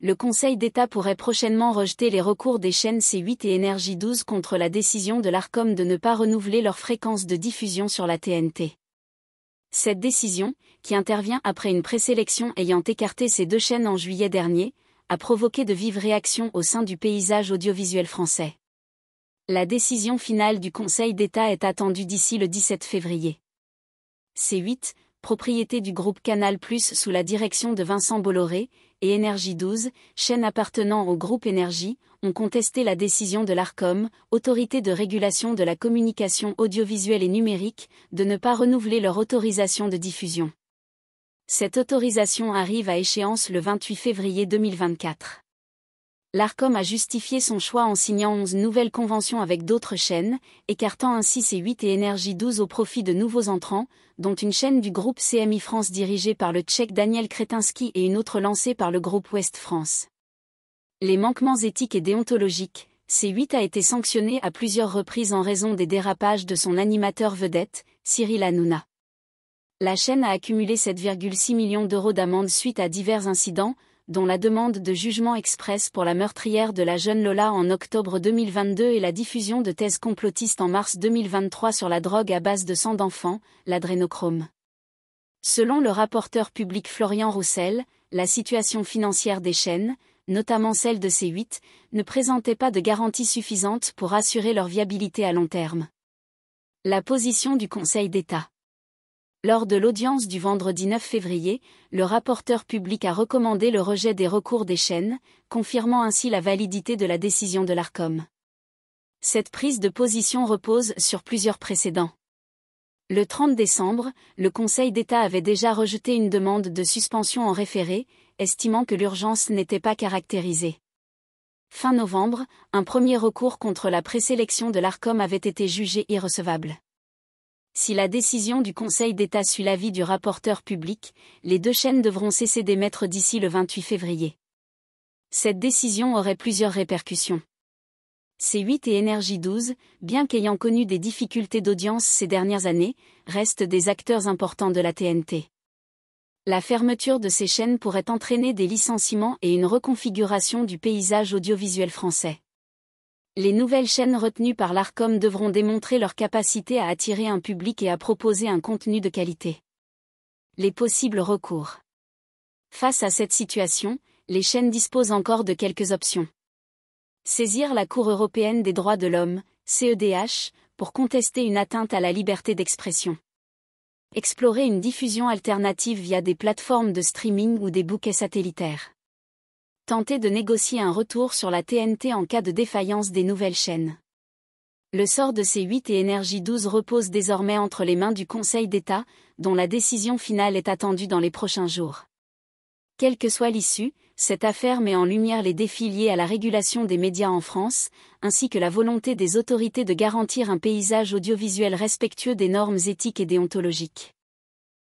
le Conseil d'État pourrait prochainement rejeter les recours des chaînes C8 et Énergie 12 contre la décision de l'Arcom de ne pas renouveler leur fréquence de diffusion sur la TNT. Cette décision, qui intervient après une présélection ayant écarté ces deux chaînes en juillet dernier, a provoqué de vives réactions au sein du paysage audiovisuel français. La décision finale du Conseil d'État est attendue d'ici le 17 février. C8, propriété du groupe Canal+ sous la direction de Vincent Bolloré, et Énergie 12, chaîne appartenant au groupe Énergie, ont contesté la décision de l'Arcom, autorité de régulation de la communication audiovisuelle et numérique, de ne pas renouveler leur autorisation de diffusion. Cette autorisation arrive à échéance le 28 février 2024. L'Arcom a justifié son choix en signant 11 nouvelles conventions avec d'autres chaînes, écartant ainsi C8 et Énergie 12 au profit de nouveaux entrants, dont une chaîne du groupe CMI France dirigée par le Tchèque Daniel Kretinsky et une autre lancée par le groupe Ouest France. Les manquements éthiques et déontologiques, C8 a été sanctionné à plusieurs reprises en raison des dérapages de son animateur vedette, Cyril Hanouna. La chaîne a accumulé 7,6 millions d'euros d'amende suite à divers incidents, dont la demande de jugement express pour la meurtrière de la jeune Lola en octobre 2022 et la diffusion de thèses complotistes en mars 2023 sur la drogue à base de sang d'enfant, l'adrénochrome. Selon le rapporteur public Florian Roussel, la situation financière des chaînes, notamment celle de C8, ne présentait pas de garanties suffisantes pour assurer leur viabilité à long terme. La position du Conseil d'État. Lors de l'audience du vendredi 9 février, le rapporteur public a recommandé le rejet des recours des chaînes, confirmant ainsi la validité de la décision de l'Arcom. Cette prise de position repose sur plusieurs précédents. Le 30 décembre, le Conseil d'État avait déjà rejeté une demande de suspension en référé, estimant que l'urgence n'était pas caractérisée. Fin novembre, un premier recours contre la présélection de l'Arcom avait été jugé irrecevable. Si la décision du Conseil d'État suit l'avis du rapporteur public, les deux chaînes devront cesser d'émettre d'ici le 28 février. Cette décision aurait plusieurs répercussions. C8 et Énergie 12, bien qu'ayant connu des difficultés d'audience ces dernières années, restent des acteurs importants de la TNT. La fermeture de ces chaînes pourrait entraîner des licenciements et une reconfiguration du paysage audiovisuel français. Les nouvelles chaînes retenues par l'Arcom devront démontrer leur capacité à attirer un public et à proposer un contenu de qualité. Les possibles recours. Face à cette situation, les chaînes disposent encore de quelques options. Saisir la Cour européenne des droits de l'homme, CEDH, pour contester une atteinte à la liberté d'expression. Explorer une diffusion alternative via des plateformes de streaming ou des bouquets satellitaires. Tenter de négocier un retour sur la TNT en cas de défaillance des nouvelles chaînes. Le sort de C8 et Énergie 12 repose désormais entre les mains du Conseil d'État, dont la décision finale est attendue dans les prochains jours. Quelle que soit l'issue, cette affaire met en lumière les défis liés à la régulation des médias en France, ainsi que la volonté des autorités de garantir un paysage audiovisuel respectueux des normes éthiques et déontologiques.